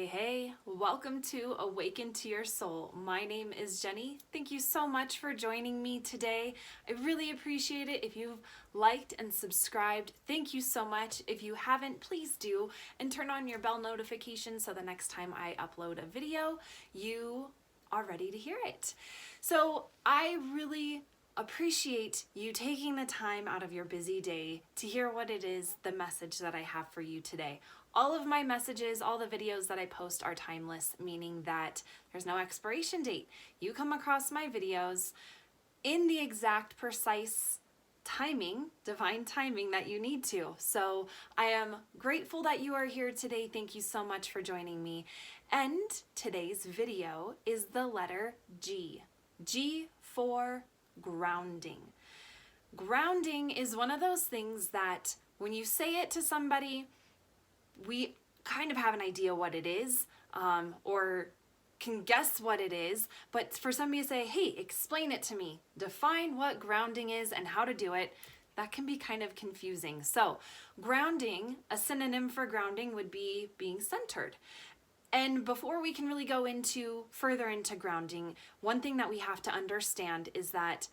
Hey, welcome to Awaken to Your Soul. My name is Jenny. Thank you so much for joining me today. I really appreciate it. If you've liked and subscribed, thank you so much. If you haven't, please do, and turn on your bell notification so the next time I upload a video, you are ready to hear it. So I really appreciate you taking the time out of your busy day to hear what it is, the message that I have for you today. All of my messages, all the videos that I post are timeless, meaning that there's no expiration date. You come across my videos in the exact precise timing, divine timing that you need to. So I am grateful that you are here today. Thank you so much for joining me. And today's video is the letter G. G for grounding. Grounding is one of those things that when you say it to somebody, we kind of have an idea what it is, or can guess what it is, but for somebody to say, hey, explain it to me, define what grounding is and how to do it, that can be kind of confusing. So grounding, a synonym for grounding would be being centered. And before we can really go further into grounding, one thing that we have to understand is that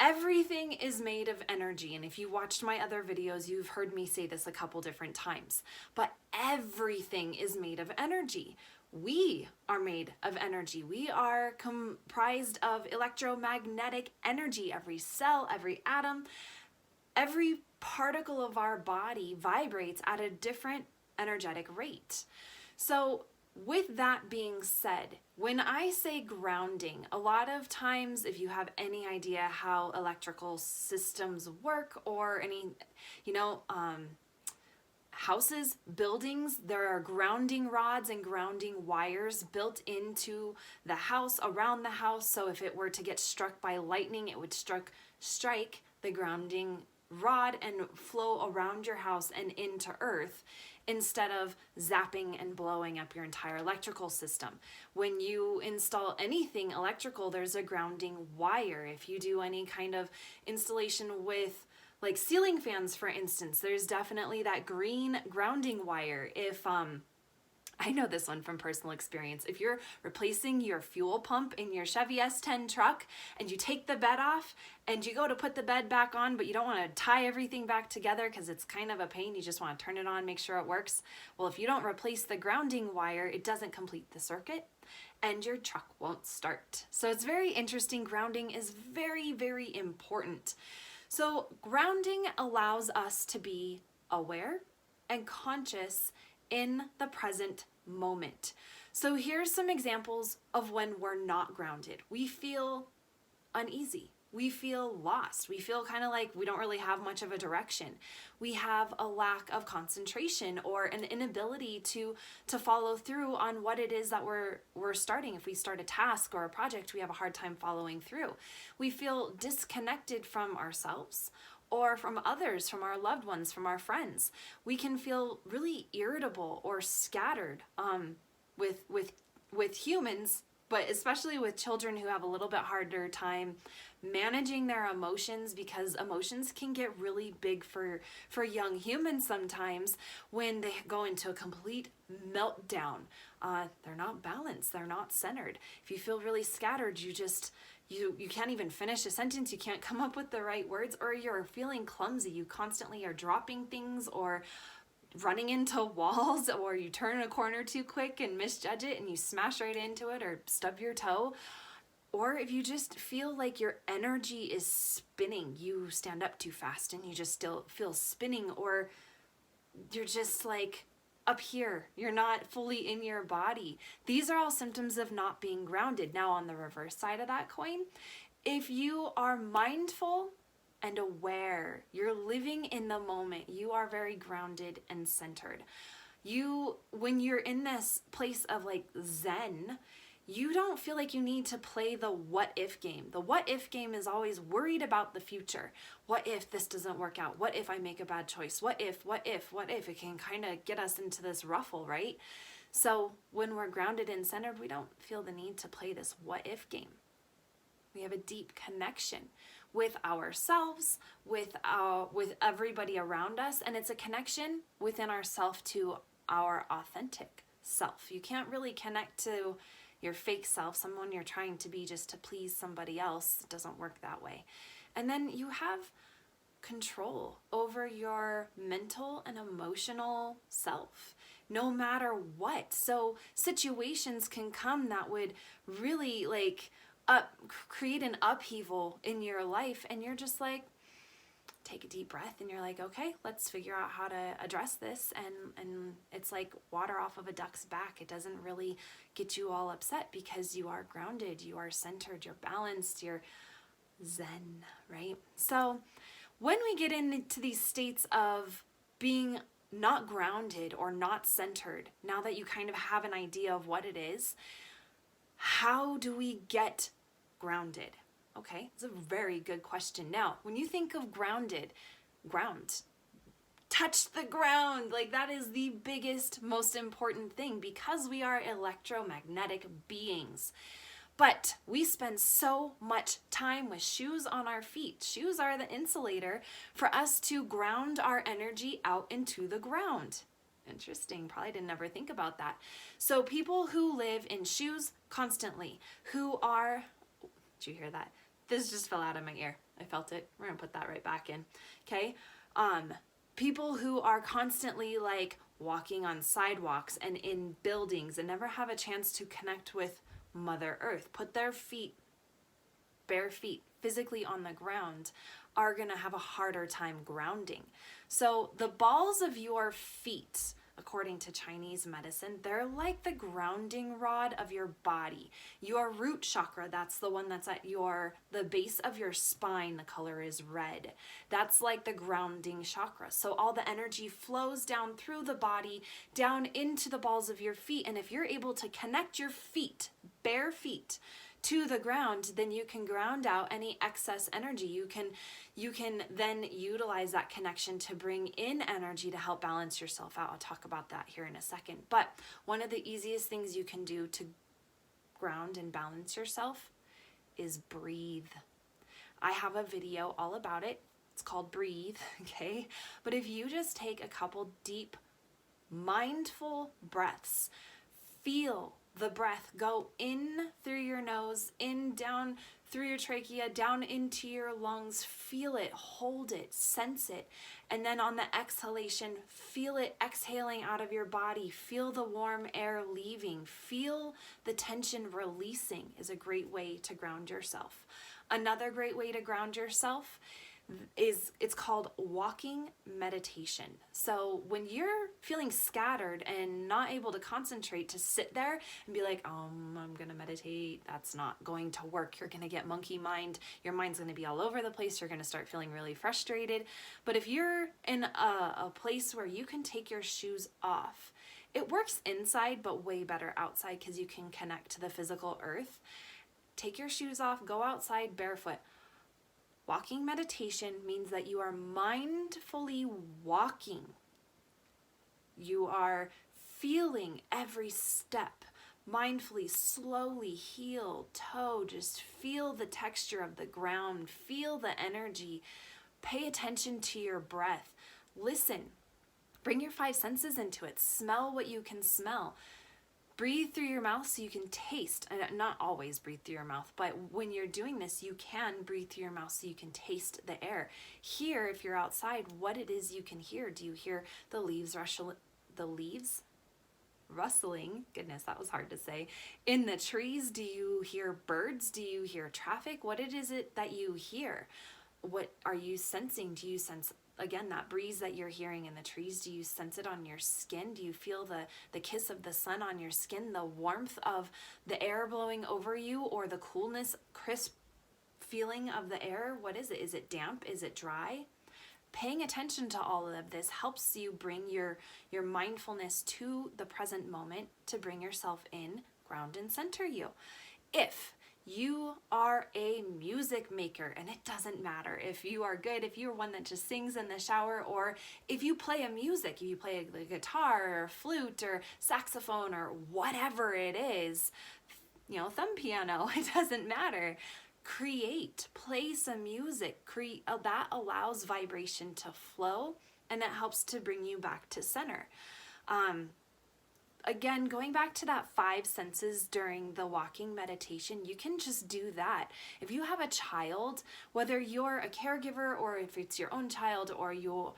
everything is made of energy. And if you watched my other videos, you've heard me say this a couple different times, but everything is made of energy. We are made of energy. We are comprised of electromagnetic energy. Every cell, every atom, every particle of our body vibrates at a different energetic rate. So with that being said, when I say grounding, a lot of times, if you have any idea how electrical systems work or any, houses, buildings, there are grounding rods and grounding wires built into the house, around the house. So if it were to get struck by lightning, it would strike the grounding rod and flow around your house and into earth, instead of zapping and blowing up your entire electrical system. When you install anything electrical, there's a grounding wire. If you do any kind of installation with like ceiling fans, for instance, there's definitely that green grounding wire. If I know this one from personal experience. If you're replacing your fuel pump in your Chevy S10 truck and you take the bed off and you go to put the bed back on, but you don't want to tie everything back together because it's kind of a pain, you just want to turn it on, make sure it works. Well, if you don't replace the grounding wire, it doesn't complete the circuit and your truck won't start. So it's very interesting. Grounding is very, very important. So grounding allows us to be aware and conscious in the present moment. So here's some examples of when we're not grounded. We feel uneasy. We feel lost. We feel kind of like we don't really have much of a direction. We have a lack of concentration or an inability to follow through on what it is that we're starting. If we start a task or a project, we have a hard time following through. We feel disconnected from ourselves or from others, from our loved ones, from our friends. We can feel really irritable or scattered with humans, but especially with children who have a little bit harder time managing their emotions, because emotions can get really big for young humans sometimes when they go into a complete meltdown. They're not balanced, they're not centered. If you feel really scattered, you can't even finish a sentence, you can't come up with the right words, or you're feeling clumsy. You constantly are dropping things or running into walls, or you turn a corner too quick and misjudge it and you smash right into it or stub your toe. Or if you just feel like your energy is spinning, you stand up too fast and you just still feel spinning, or you're just like up here, you're not fully in your body. These are all symptoms of not being grounded. Now, on the reverse side of that coin, if you are mindful and aware, you're living in the moment, you are very grounded and centered. When you're in this place of like Zen, you don't feel like you need to play the what if game. The what if game is always worried about the future. What if this doesn't work out? What if I make a bad choice? What if? It can kind of get us into this ruffle, right? So when we're grounded and centered, we don't feel the need to play this what if game. We have a deep connection with ourselves, with everybody around us, and it's a connection within ourselves to our authentic self. You can't really connect to your fake self, someone you're trying to be just to please somebody else. It doesn't work that way. And then you have control over your mental and emotional self, no matter what. So situations can come that would really create an upheaval in your life, and you're just like, take a deep breath and you're like, okay, let's figure out how to address this. And it's like water off of a duck's back. It doesn't really get you all upset because you are grounded, you are centered, you're balanced, you're zen, right? So when we get into these states of being not grounded or not centered, now that you kind of have an idea of what it is, how do we get grounded? Okay, it's a very good question. Now, when you think of grounded, ground, touch the ground. Like, that is the biggest, most important thing, because we are electromagnetic beings. But we spend so much time with shoes on our feet. Shoes are the insulator for us to ground our energy out into the ground. Interesting. Probably didn't ever think about that. So people who live in shoes constantly, who are, did you hear that? This just fell out of my ear. I felt it. We're gonna put that right back in. Okay. People who are constantly like walking on sidewalks and in buildings and never have a chance to connect with Mother Earth, put their feet, bare feet, physically on the ground, are gonna have a harder time grounding. So the balls of your feet, according to Chinese medicine, they're like the grounding rod of your body. Your root chakra, that's the one that's at the base of your spine, the color is red. That's like the grounding chakra. So all the energy flows down through the body, down into the balls of your feet. And if you're able to connect your feet, bare feet, to the ground, then you can ground out any excess energy. You can then utilize that connection to bring in energy to help balance yourself out. I'll talk about that here in a second. But one of the easiest things you can do to ground and balance yourself is breathe. I have a video all about it. It's called Breathe, okay? But if you just take a couple deep, mindful breaths, feel the breath go in through your nose, in, down through your trachea, down into your lungs. Feel it, hold it, sense it. And then on the exhalation, feel it exhaling out of your body. Feel the warm air leaving. Feel the tension releasing is a great way to ground yourself. Another great way to ground yourself it's called walking meditation. So when you're feeling scattered and not able to concentrate, to sit there and be like, I'm gonna meditate, that's not going to work. You're gonna get monkey mind. Your mind's gonna be all over the place. You're gonna start feeling really frustrated. But if you're in a place where you can take your shoes off, it works inside, but way better outside because you can connect to the physical earth. Take your shoes off, go outside barefoot. Walking meditation means that you are mindfully walking. You are feeling every step, mindfully, slowly, heel, toe, just feel the texture of the ground, feel the energy, pay attention to your breath, listen, bring your five senses into it, smell what you can smell. Breathe through your mouth so you can taste. And not always breathe through your mouth, but when you're doing this, you can breathe through your mouth so you can taste the air. Hear, if you're outside, what it is you can hear. Do you hear the leaves rustling? Goodness, that was hard to say. In the trees, do you hear birds? Do you hear traffic? What is it that you hear? What are you sensing? Do you sense, again, that breeze that you're hearing in the trees? Do you sense it on your skin? Do you feel the kiss of the sun on your skin, the warmth of the air blowing over you, or the coolness, crisp feeling of the air? What is it? Is it damp? Is it dry? Paying attention to all of this helps you bring your mindfulness to the present moment, to bring yourself in, ground and center you. If you are a music maker, and it doesn't matter if you are good, if you're one that just sings in the shower, or if you play a music, if you play a guitar or flute or saxophone or whatever it is, thumb piano, it doesn't matter. Create, play some music, that allows vibration to flow, and it helps to bring you back to center. again, going back to that 5 senses during the walking meditation, you can just do that. If you have a child, whether you're a caregiver or if it's your own child or you're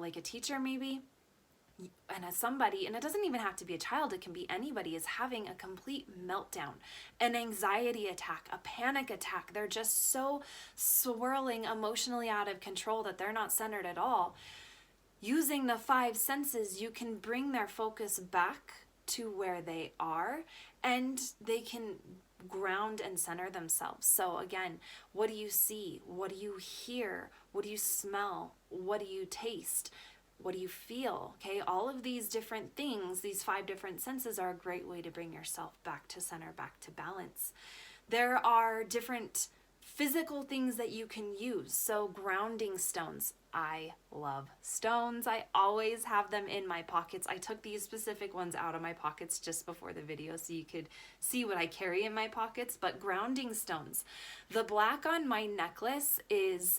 like a teacher maybe, and as somebody, and it doesn't even have to be a child, it can be anybody, is having a complete meltdown, an anxiety attack, a panic attack. They're just so swirling emotionally out of control that they're not centered at all. Using the 5 senses, you can bring their focus back to where they are, and they can ground and center themselves. So again, what do you see? What do you hear? What do you smell? What do you taste? What do you feel? Okay, all of these different things, these 5 different senses, are a great way to bring yourself back to center, back to balance. There are different physical things that you can use. So grounding stones. I love stones. I always have them in my pockets. I took these specific ones out of my pockets just before the video so you could see what I carry in my pockets. But grounding stones. The black on my necklace is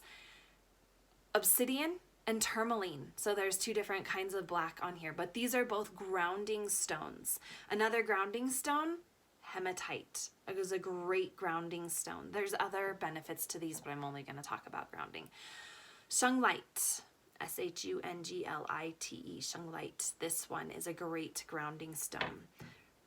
obsidian and tourmaline. So there's 2 different kinds of black on here, but these are both grounding stones. Another grounding stone, hematite. It was a great grounding stone. There's other benefits to these, but I'm only going to talk about grounding. Shunglite, Shunglite. Shunglite. This one is a great grounding stone.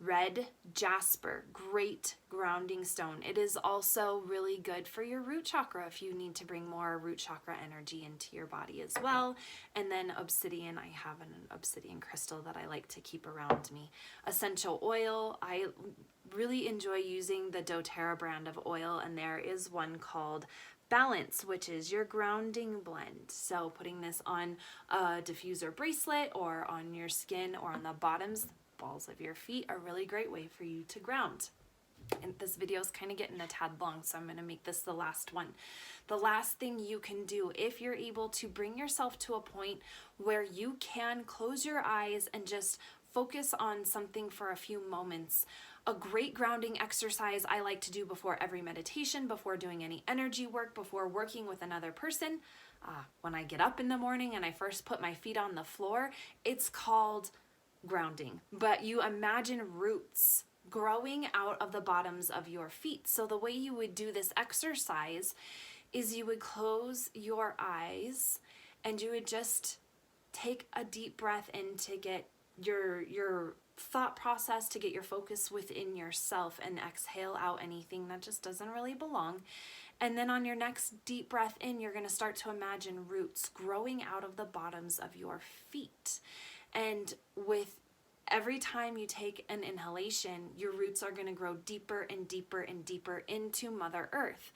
Red jasper, great grounding stone. It is also really good for your root chakra if you need to bring more root chakra energy into your body as well. And then obsidian, I have an obsidian crystal that I like to keep around me. Essential oil, I really enjoy using the doTERRA brand of oil, and there is one called Balance, which is your grounding blend. So putting this on a diffuser bracelet or on your skin or on the balls of your feet, are a really great way for you to ground. And this video is kind of getting a tad long, so I'm going to make this the last one. The last thing you can do, if you're able to bring yourself to a point where you can close your eyes and just focus on something for a few moments, a great grounding exercise I like to do before every meditation, before doing any energy work, before working with another person, when I get up in the morning and I first put my feet on the floor, it's called grounding. But you imagine roots growing out of the bottoms of your feet. So the way you would do this exercise is you would close your eyes and you would just take a deep breath in to get your thought process, to get your focus within yourself, and exhale out anything that just doesn't really belong. And then on your next deep breath in, you're going to start to imagine roots growing out of the bottoms of your feet. And with every time you take an inhalation, your roots are going to grow deeper and deeper and deeper into Mother Earth.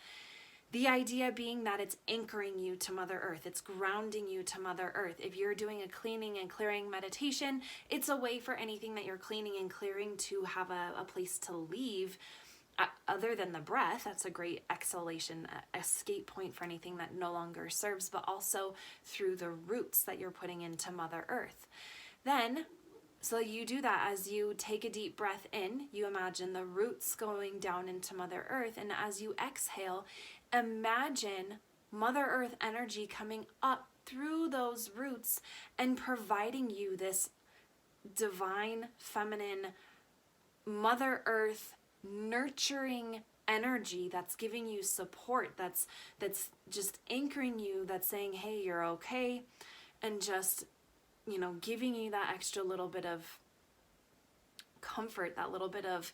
The idea being that it's anchoring you to Mother Earth. It's grounding you to Mother Earth. If you're doing a cleaning and clearing meditation, it's a way for anything that you're cleaning and clearing to have a place to leave other than the breath. That's a great exhalation, escape point for anything that no longer serves, but also through the roots that you're putting into Mother Earth. Then, so you do that as you take a deep breath in, you imagine the roots going down into Mother Earth, and as you exhale, imagine Mother Earth energy coming up through those roots and providing you this divine, feminine, Mother Earth nurturing energy that's giving you support, that's just anchoring you, that's saying, hey, you're okay, and just giving you that extra little bit of comfort, that little bit of,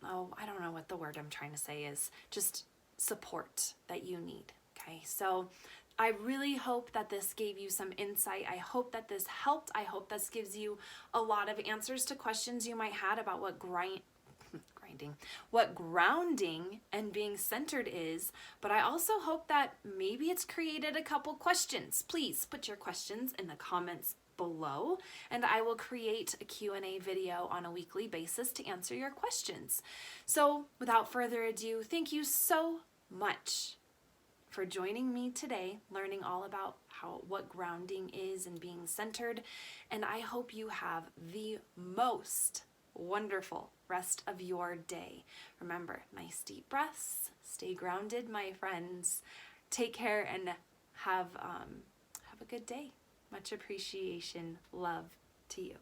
I don't know what the word I'm trying to say is, just support that you need. Okay, so I really hope that this gave you some insight. I hope that this helped. I hope this gives you a lot of answers to questions you might have about what grounding and being centered is, but I also hope that maybe it's created a couple questions. Please put your questions in the comments below, and I will create a Q&A video on a weekly basis to answer your questions. So without further ado, thank you so much for joining me today, learning all about what grounding is and being centered, and I hope you have the most wonderful rest of your day. Remember, nice deep breaths, stay grounded, my friends. Take care and have a good day. Much appreciation, love to you.